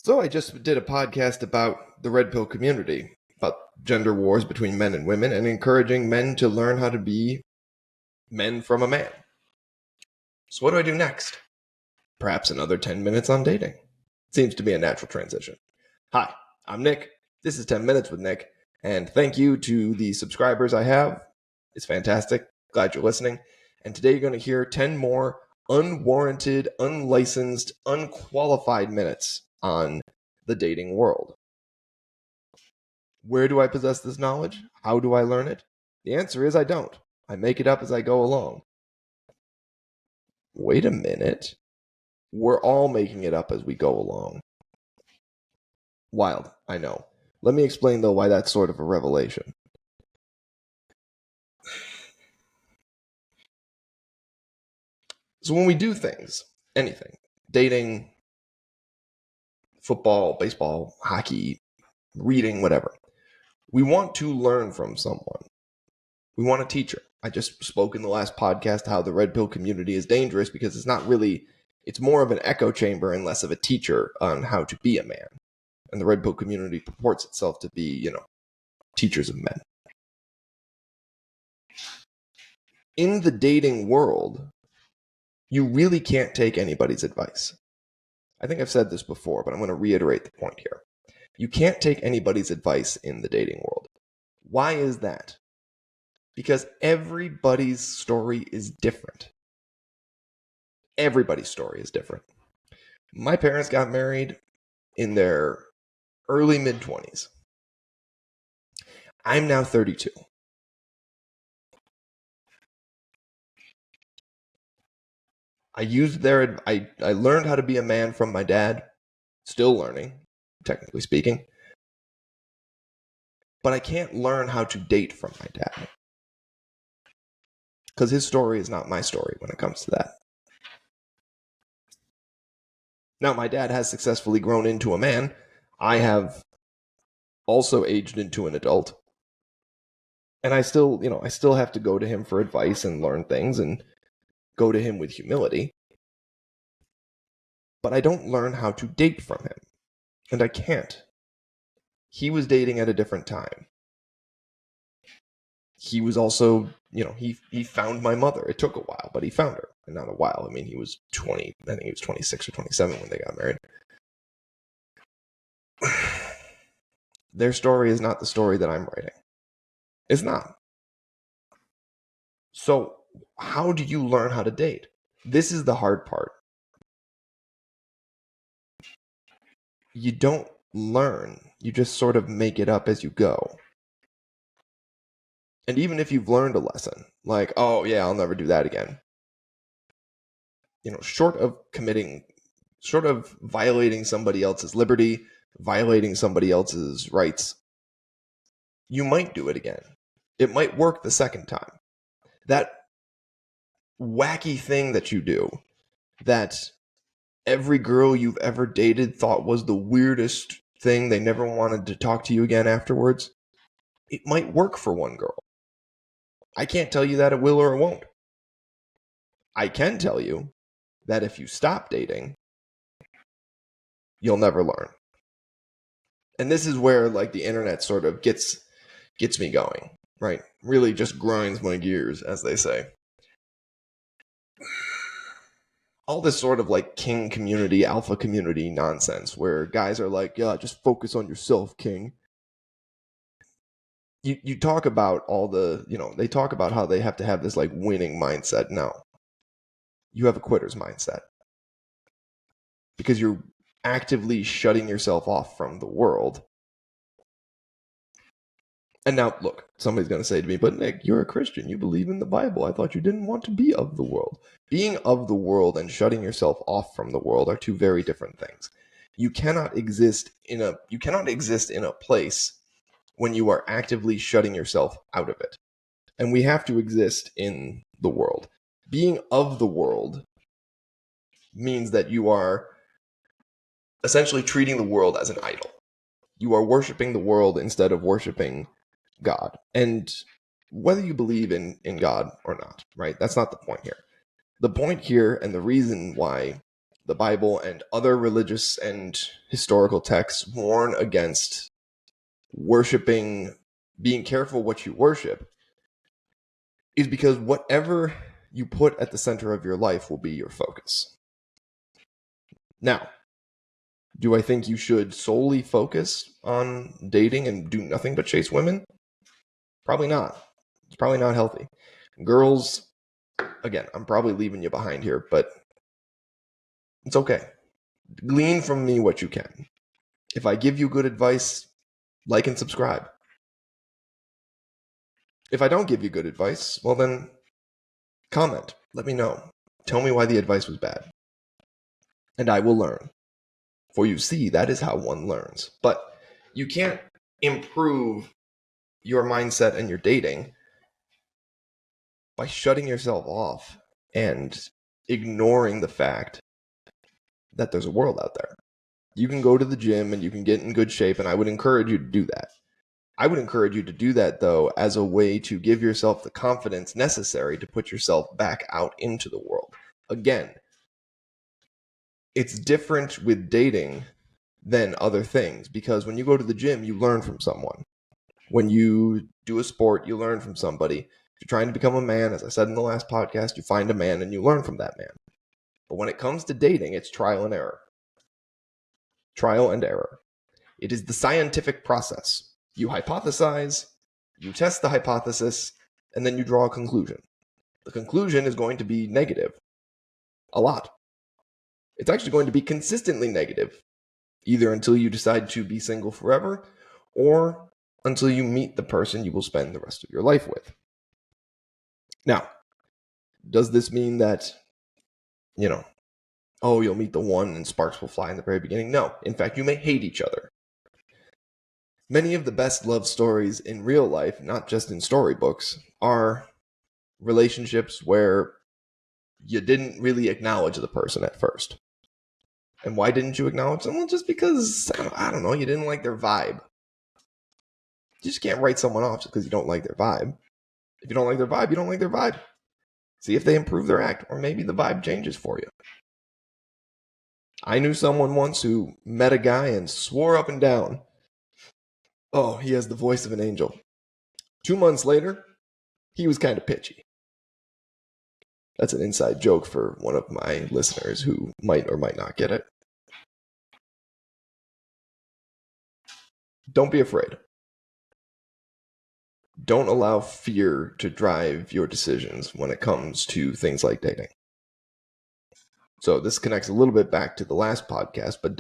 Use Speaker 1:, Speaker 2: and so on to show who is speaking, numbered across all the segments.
Speaker 1: So I just did a podcast about the red pill community, about gender wars between men and women, and encouraging men to learn how to be men from a man. So what do I do next? Perhaps another 10 minutes on dating. Seems to be a natural transition. Hi, I'm Nick. This is 10 Minutes with Nick, and thank you to the subscribers I have. It's fantastic. Glad you're listening. And today you're going to hear 10 more unwarranted, unlicensed, unqualified minutes on the dating world. Where do I possess this knowledge? How do I learn it? The answer is I don't. I make it up as I go along. Wait a minute. We're all making it up as we go along. Wild, I know. Let me explain, though, why that's sort of a revelation. So when we do things, anything, dating, football, baseball, hockey, reading, whatever, we want to learn from someone. We want a teacher. I just spoke in the last podcast how the red pill community is dangerous because it's more of an echo chamber and less of a teacher on how to be a man. And the red pill community purports itself to be, teachers of men. In the dating world, you really can't take anybody's advice. I think I've said this before, but I'm going to reiterate the point here. You can't take anybody's advice in the dating world. Why is that? Because everybody's story is different. Everybody's story is different. My parents got married in their early mid-20s. I'm now 32. I learned how to be a man from my dad, still learning, technically speaking. But I can't learn how to date from my dad. Because his story is not my story when it comes to that. Now, my dad has successfully grown into a man. I have also aged into an adult. And I still have to go to him for advice and learn things and go to him with humility. But I don't learn how to date from him. And I can't. He was dating at a different time. He was also, he found my mother. It took a while, but he found her. And not a while. I mean, he was 20, I think he was 26 or 27 when they got married. Their story is not the story that I'm writing. It's not. So, how do you learn how to date? This is the hard part. You don't learn. You just sort of make it up as you go. And even if you've learned a lesson, like, oh yeah, I'll never do that again. Short of violating somebody else's liberty, violating somebody else's rights, you might do it again. It might work the second time. That wacky thing that you do, that every girl you've ever dated thought was the weirdest thing, they never wanted to talk to you again afterwards, it might work for one girl. I can't tell you that it will or it won't. I can tell you that if you stop dating, you'll never learn. And this is where the internet sort of gets me going, right? Really just grinds my gears, as they say. All this sort of king community, alpha community nonsense where guys are like, yeah, just focus on yourself, king. You talk about all the, they talk about how they have to have this winning mindset. No. You have a quitter's mindset. Because you're actively shutting yourself off from the world. And now, look, somebody's going to say to me, but Nick, you're a Christian. You believe in the Bible. I thought you didn't want to be of the world. Being of the world and shutting yourself off from the world are two very different things. You cannot exist in a place when you are actively shutting yourself out of it. And we have to exist in the world. Being of the world means that you are essentially treating the world as an idol. You are worshiping the world instead of worshiping God. And whether you believe in God or not, right? That's not the point here. The point here, and the reason why the Bible and other religious and historical texts warn against worshiping, being careful what you worship, is because whatever you put at the center of your life will be your focus. Now, do I think you should solely focus on dating and do nothing but chase women? Probably not. It's probably not healthy. Girls, again, I'm probably leaving you behind here, but it's okay. Glean from me what you can. If I give you good advice, like and subscribe. If I don't give you good advice, well then comment. Let me know. Tell me why the advice was bad. And I will learn. For you see, that is how one learns. But you can't improve your mindset and your dating by shutting yourself off and ignoring the fact that there's a world out there. You can go to the gym and you can get in good shape, and I would encourage you to do that. I would encourage you to do that, though, as a way to give yourself the confidence necessary to put yourself back out into the world. Again, it's different with dating than other things, because when you go to the gym, you learn from someone. When you do a sport, you learn from somebody. If you're trying to become a man, as I said in the last podcast, you find a man and you learn from that man. But when it comes to dating, it's trial and error. Trial and error. It is the scientific process. You hypothesize, you test the hypothesis, and then you draw a conclusion. The conclusion is going to be negative. A lot. It's actually going to be consistently negative, either until you decide to be single forever, or until you meet the person you will spend the rest of your life with. Now, does this mean that, you'll meet the one and sparks will fly in the very beginning? No. In fact, you may hate each other. Many of the best love stories in real life, not just in storybooks, are relationships where you didn't really acknowledge the person at first. And why didn't you acknowledge them? Well, just because, I don't know, you didn't like their vibe. You just can't write someone off just because you don't like their vibe. If you don't like their vibe, you don't like their vibe. See if they improve their act, or maybe the vibe changes for you. I knew someone once who met a guy and swore up and down, oh, he has the voice of an angel. 2 months later, he was kind of pitchy. That's an inside joke for one of my listeners who might or might not get it. Don't be afraid. Don't allow fear to drive your decisions when it comes to things like dating. So this connects a little bit back to the last podcast, but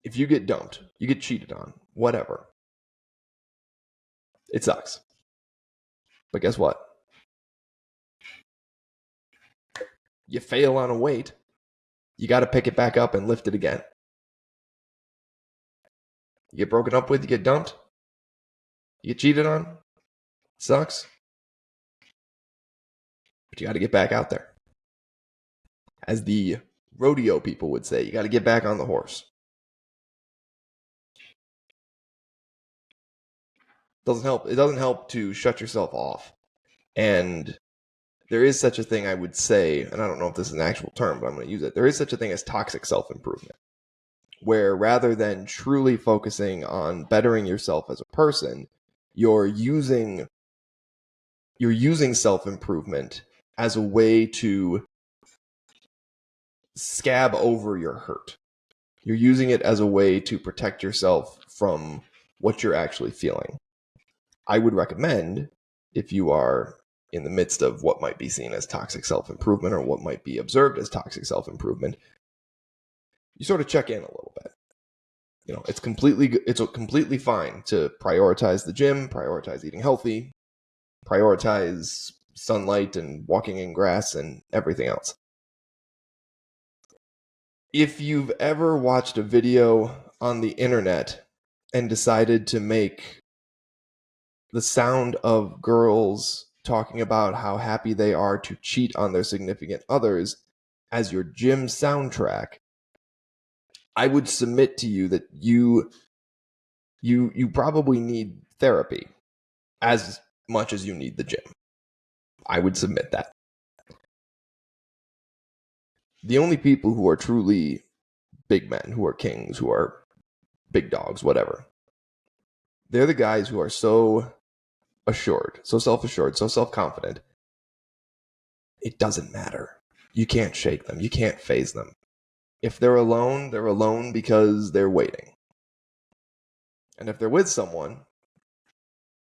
Speaker 1: if you get dumped, you get cheated on, whatever, it sucks. But guess what? You fail on a weight, you got to pick it back up and lift it again. You get broken up with, you get dumped, you get cheated on, it sucks. But you got to get back out there. As the rodeo people would say, you got to get back on the horse. It doesn't help to shut yourself off. And there is such a thing, I would say, and I don't know if this is an actual term, but I'm going to use it. There is such a thing as toxic self-improvement, where rather than truly focusing on bettering yourself as a person, you're using self-improvement as a way to scab over your hurt. You're using it as a way to protect yourself from what you're actually feeling. I would recommend, if you are in the midst of what might be seen as toxic self-improvement or what might be observed as toxic self-improvement, you sort of check in a little bit. It's completely fine to prioritize the gym, prioritize eating healthy, prioritize sunlight and walking in grass and everything else. If you've ever watched a video on the internet and decided to make the sound of girls talking about how happy they are to cheat on their significant others as your gym soundtrack, I would submit to you that you probably need therapy as much as you need the gym. I would submit that. The only people who are truly big men, who are kings, who are big dogs, whatever, they're the guys who are so assured, so self-assured, so self-confident. It doesn't matter. You can't shake them. You can't phase them. If they're alone because they're waiting. And if they're with someone,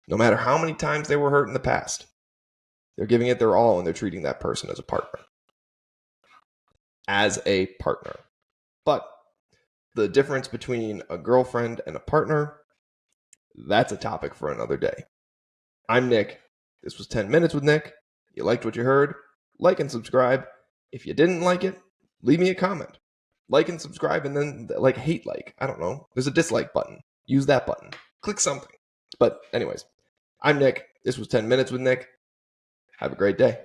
Speaker 1: no matter how many times they were hurt in the past, they're giving it their all and they're treating that person as a partner. As a partner. But the difference between a girlfriend and a partner, that's a topic for another day. I'm Nick. This was 10 Minutes with Nick. You liked what you heard? Like and subscribe. If you didn't like it, leave me a comment. Like and subscribe and then hate like. I don't know. There's a dislike button. Use that button. Click something. But anyways, I'm Nick. This was 10 Minutes with Nick. Have a great day.